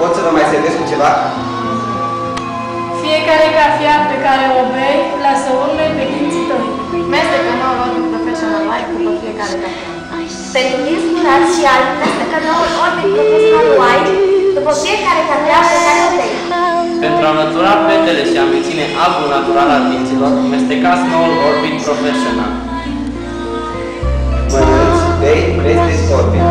Pot să vă mai servesc cu ceva? Fiecare cafea pe care o bei lasă urme pe dinții tăi. Mestecă noul Orbit Professional White după fiecare cafea. Pentru dinți curați și albi, mestecă noul Orbit Professional White după fiecare cafea pe care o bei. Pentru a înlătura petele și a menține albul natural al dinților, mestecați noul Orbit Professional. Mănânci, bei, mesteci Orbit.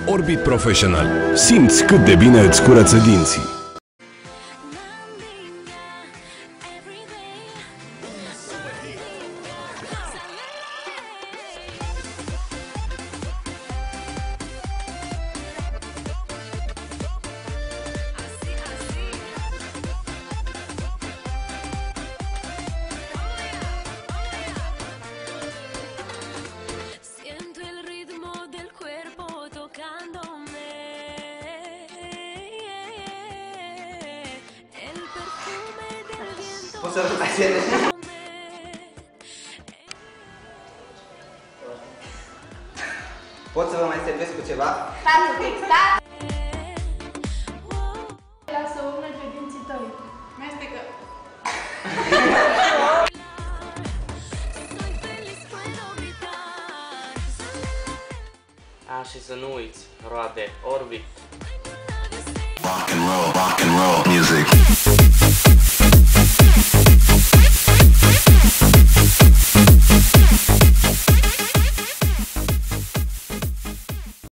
Orbit Professional. Simți cât de bine îți curăță dinții. Pot să vă mai servesc? Pot să vă mai servesc cu ceva? Stați un pic, stați! Lasă urme pe dinții tăi. Mestecă. Și să nu uiți, roade Orbit. Rock and roll music.